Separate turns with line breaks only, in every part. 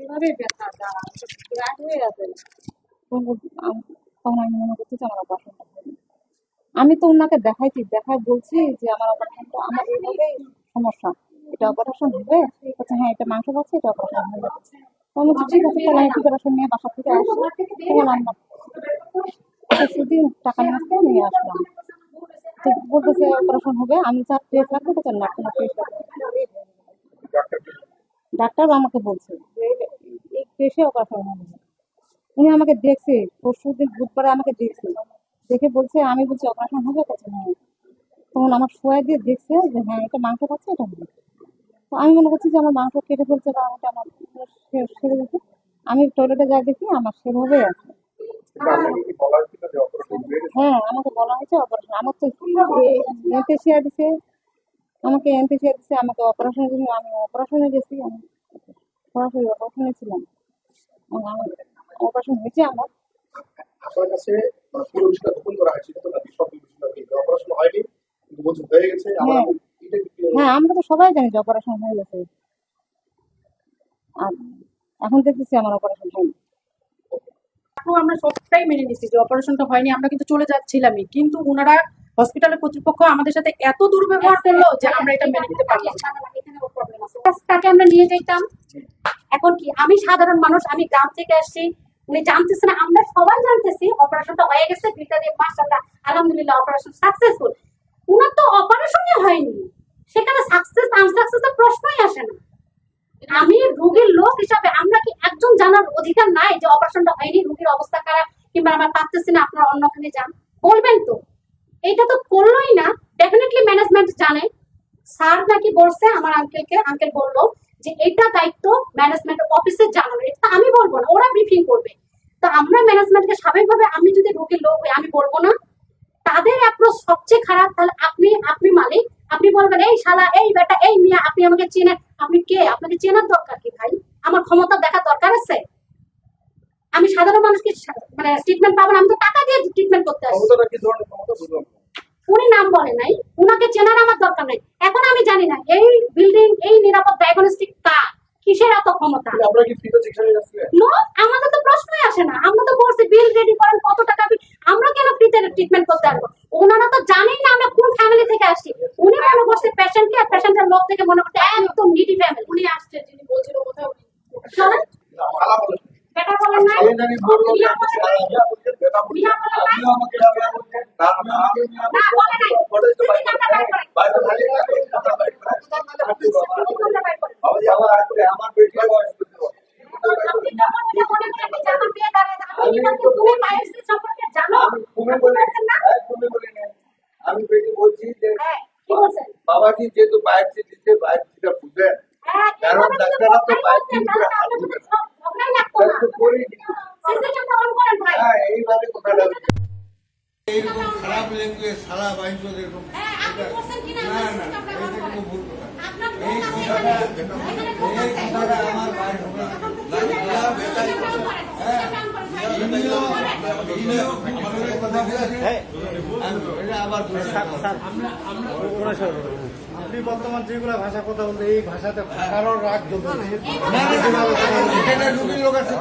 এভাবে ব্যথা বিরাট হয়ে আছে। তখন আমি মনে করছি যে আমার অপারেশনটা হবে। আমি তো ওনাকে দেখাই বলছি যে আমার অপারেশনটা আমার এইভাবেই সমস্যা, এটা অপারেশন হবে। আচ্ছা হ্যাঁ, এটা মাংস পাচ্ছে, এটা অপারেশন হবে। তো আমি বলছি ঠিক আছে, তাহলে আমি প্রিপারেশন নিয়ে বাসা থেকে আসি। তখন আমরা সেদিন টাকা নিয়ে আসলাম। তো বলতেছে অপারেশন হবে। আমি স্যার টেস্ট রাখতে বলছেন না, কোনো টেস্ট রাখতে। ডাক্তার আমাকে বলছে যে এই টেস্টে অপারেশন হবে। উনি আমাকে দেখছে, পরশু দিন বুধবারে আমাকে দেখছে, দেখে বলছে, আমি বলছি অপারেশন হবে, বলছে হ্যাঁ। তখন আমার শোয়া দিয়ে দেখছে যে হ্যাঁ, এটা মাংস খাচ্ছে, এটা হবে। তো আমি মনে করছি যে আমার মাংস কেটে ফেলছে বা ওটা আমার সেরে গেছে। আমি টয়লেটে যাই, দেখি আমার সেভাবে আছে। হ্যাঁ, আমাকে বলা হয়েছে অপারেশন। আমার তো এনথেসিয়া দিছে, আমাকে অপারেশনের জন্য। আমি অপারেশনে গেছি, আমি সরাসরি অপারেশনে ছিলাম। আমার অপারেশন হয়েছে আমার।
আপনার কাছে পুরো বিষয়টা গোপন করা হয়েছিল তো নাকি সব বিষয়টা অপারেশন হয়নি কিন্তু বলছেন হয়ে গেছে?
হ্যাঁ, আমরা তো সবাই জানি যে অপারেশন হয়ে গেছে। আর এখন দেখতেছি আমার অপারেশন হয়নি।
আমরা সবটাই মেনে নিচ্ছি যে অপারেশনটা হয়নি, আমরা কিন্তু চলে যাচ্ছিলামই, কিন্তু ওনারা হসপিটালের কর্তৃপক্ষ আমাদের সাথে এত দুর্ব্যবহার করলো যে আমরা এটা মেনে নিতে পারলাম না। তাকে আমরা নিয়ে যেতাম। এখন কি, আমি সাধারণ মানুষ, আমি গ্রাম থেকে আসছি, উনি জানতেছে না, আমরা সবাই জানতেছি অপারেশনটা হয়ে গেছে। মাশাআল্লাহ, আলহামদুলিল্লাহ, অপারেশন সাকসেসফুল। উনার তো অপারেশনই হয়নি, সেখানে সাকসেস আনসাকসেসের প্রশ্নই আসে না। আমি রোগীর লোক হিসাবে আমরা কি একজন জানার অধিকার নাই যে অপারেশনটা হয়নি, রোগীর অবস্থা খারাপ, কিংবা আমরা পারতেছি না, আপনারা অন্যখানে যান, বলবেন তো? এটা তো করলোই না। ডেফিনেটলি ম্যানেজমেন্ট জানে। স্যার নাকি বলছে আমার আঙ্কেলকে, আঙ্কেল বললো যে এটা দায়িত্ব ম্যানেজমেন্ট অফিসে জানানো। এটা আমি বলবো না, ওরা ব্রিফিং করবে। তো আমরা ম্যানেজমেন্টকে স্বাভাবিকভাবে, আমি যদি রোগীর লোক হই আমি বলবো না? তাদের অ্যাপ্রোচ সবচেয়ে খারাপ। তাহলে আপনি মালিক, আপনি বলবেন এই শালা, এই বেটা, এই মিয়া, আপনি আমাকে চেনেন? আপনি কে? আপনাকে চেনার দরকার কি ভাই? আমার ক্ষমতা দেখার দরকার আছে? আমি সাধারণ মানুষকে মানে ট্রিটমেন্ট পাবো না? আমি তো টাকা দিয়ে ট্রিটমেন্ট করতে আসছি। উনি নাম বলে নাই, উনাকে চেনার আমার দরকার নাই। এখন আমি জানি না এই বিল্ডিং, এই নিরাপদ ডায়াগনস্টিক কার, কিসের এত ক্ষমতা? নো, আমাদের তো প্রশ্নই আসে না। আমরা তো বলছি বিল রেডি করেন, কত টাকা বিল, আমরা কেন ফ্রিতে ট্রিটমেন্ট করতে আসবো? ওনারা তো জানেই না আমরা কোন ফ্যামিলি থেকে আসছি। উনি মনে করছে পেশেন্টকে, পেশেন্টের লোক থেকে মনে করছে একদম নিডি ফ্যামিলি। উনি আসছে, যিনি বলছিল কোথাও বেটা বলেন নাই,
আমি বেটি বলছি যে বাবাজি যেহেতু বায়োপসি দিচ্ছে, বায়োপসিটা বুঝেন, কারণ ডাক্তাররা তো বায়োপসি এইভাবে কথাটা এইরকম খারাপ ল্যাঙ্গুয়েজ সারা বাইশ এরকম না না, এটা কিন্তু ভুল কথা। এই কথাটা আমার বাইশ
আপনি বর্তমান যেগুলা ভাষা কথা বলতে, এই ভাষাতে ভাষারও রাগ চলবে।
রুগীর লোক আছে,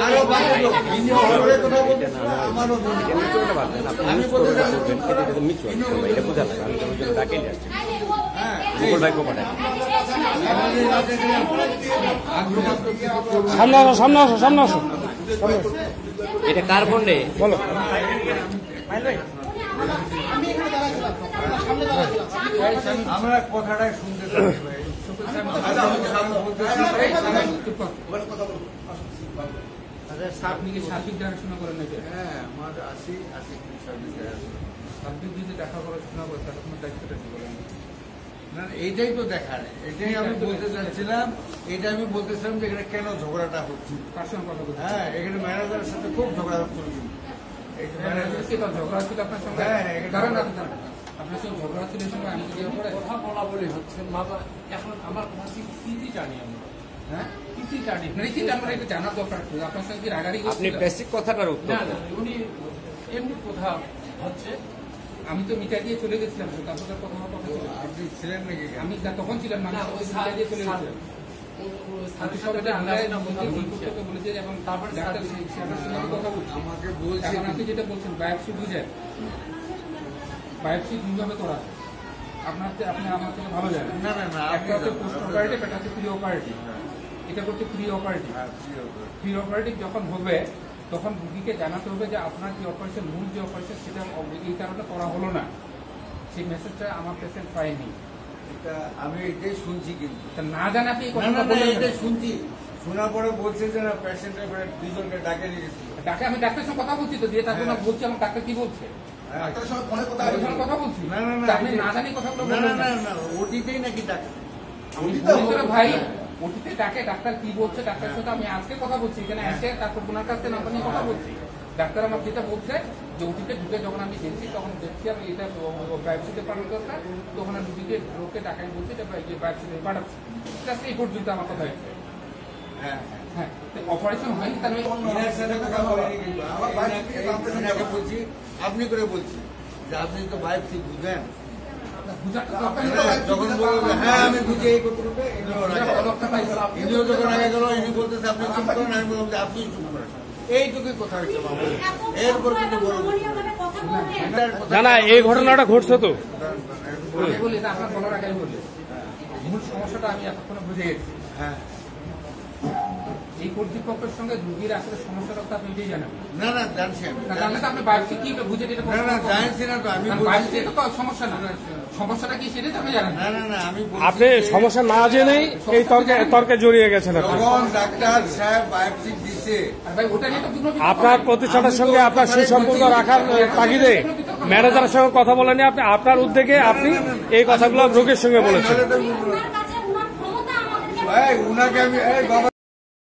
আরো বাইরের লোক কথা বলতে আমারও আমি
সামনে আসো, সামনে আসো।
এটা কার বন্ডে
বলো।
আমরা কথাটাই শুনতে
আপনি কি সার্বিক দেখাশোনা করেন নাকি?
হ্যাঁ, আমার আসি
সার্বিক যদি দেখা শোনা করে তাহলে আপনার দায়িত্বটা কি বলেন?
না, এইটাই তো দেখার, এটাই আমি বলতে চাচ্ছিলাম। এটা আমি বলতেছিলাম যে এখানে কেন ঝগড়াটা হচ্ছে।
কার সঙ্গে কথা বলছেন?
হ্যাঁ, এখানে ম্যানেজারের সাথে খুব ঝগড়া হচ্ছিল।
ঝগড়া ছিল আপনার সঙ্গে? কারণ আপনার সঙ্গে ঝগড়া ছিল, সঙ্গে আমি
কথা বলা বলি হচ্ছে বাবা। এখন আমার কি জানি আমরা, হ্যাঁ কি জানি,
আমরা এটা জানার দরকার। আপনার সঙ্গে কি রাগারি?
আপনি বেসিক কথাটার উত্তর
না, উনি এমনি কথা হচ্ছে, আমি তো মিটার দিয়ে চলে গেছিলাম, তার সাথে কথা ছিল।
আপনি ছিলেন নাকি?
আমি তখন ছিলাম না, আমি মিটার দিয়ে চলে গেছিলাম। আমি সব এটা বলেছে এবং তারপরে ডাক্তার সেটার সঙ্গে কথা বলছি।
আমাকে বলছে
এখন আপনি যেটা বলছেন বায়োপসি বুঝেন, বায়োপসি দুইভাবে করা হয়। আপনি আমার থেকে ভালো জানেন।
না, না, না,
একটা হচ্ছে পোস্ট অপারেটিভ, একটা হচ্ছে প্রি অপারেটিভ। এটা করছে প্রি অপারেটিভ। প্রি অপারেটিভ যখন হবে তখন রুগীকে জানাতে হবে যে আপনার যে অপারেশন, মূল যে অপারেশন সেটা এই কারণে করা হলো না। সেই মেসেজটা আমার পেশেন্ট পায়নি।
এটা আমি এটাই শুনছি, কিন্তু
তা না জানে আপনি এই
না,
কথাটা
না, না,
বললেন
এটাই
কেন?
শুনছি। শোনার পরে বলছে যে না, পেশেন্টের দুজনকে ডাকে নিয়ে গেছিল।
আমি ডাক্তারের সঙ্গে কথা বলছি তো, দিয়ে তারপর বলছি আমার ডাক্তার কি বলছে,
ডাক্তারের সঙ্গে ফোনে কথা
ডাক্তারের
বলছি।
সঙ্গে কথা বলছি।
না, না, না,
তা আপনি না জানি কথাগুলো
না, না,
বললেন
না,
কেন?
না, ওটিতেই নাকি ডাকে।
আমি
ওটিতে
বলছি তো
হবে।
ভাই, ওটিতে ডাকে, ডাক্তার কি বলছে ডাক্তারের সাথে আমি আজকে কথা বলছি এখানে এসে, তারপর ওনার কাছ থেকে নাম্বার নিয়ে কথা বলছি। ডাক্তার আমার যেটা বলছে যে ওটিতে ঢুকে যখন আমি দেখছি তখন দেখছি আমি এটা বায়োপসিতে পাঠানো দরকার, তখন আমি রুগীকে লোককে ডাকাই বলছি যে বায়োপসিতে পাঠাচ্ছি। জাস্ট এই পর্যন্ত আমার কথা হয়েছে।
হ্যাঁ,
হ্যাঁ, অপারেশন হয়নি তার
এনার সাথে কথা বলিনি, কিন্তু এনাকে বলছি, আপনি করে বলছি যে আপনি তো বায়োপসি বুঝেন। যখন বলবো হ্যাঁ আমি বুঝি এই করতে হবে, ইনিও যখন আগে গেল, ইনি বলতেছে আপনি চুপ করেন, আমি বললাম যে আপনি চুপ করেন। এইটুকুই কথা হয়েছে বাবু, এরপর কিন্তু বড়
না না, এই ঘটনাটা ঘটছে তো।
আমি বলি এটা আপনার বলার আগে বলি, মূল সমস্যাটা আমি এতক্ষণে বুঝে গেছি।
হ্যাঁ,
এই কর্তৃপক্ষের সঙ্গে রুগীর আসলে সমস্যাটা তো আপনি এটাই জানেন
না না জানছি আমি,
না, জানলে তো আপনি বায়োপসি কি বুঝে এটা
না না জানছি না তো, আমি
বায়োপসি
বলছি
তো সমস্যা না, সমস্যাটা কি সেটাই তো আপনি জানেন না।
না না না, আমি
আপনি
বলছি
সমস্যা না জেনেই এই তর্কে জড়িয়ে গেছেন আপনি।
যখন ডাক্তার সাহেব বায়োপসি দিছে,
আর ভাই ওটা নিয়ে তো দুটো বিতর্ক
আপনার
হয়।
প্রতিষ্ঠানের সঙ্গে আপনার সুসম্পর্ক রাখার তাগিদে ম্যানেজারের সঙ্গে কথা বলেনি আপনি, আপনার উদ্যোগে আপনি এই কথাগুলো রোগীর সঙ্গে বলেছেন।
ভাই উনাকে আমি এই বাবা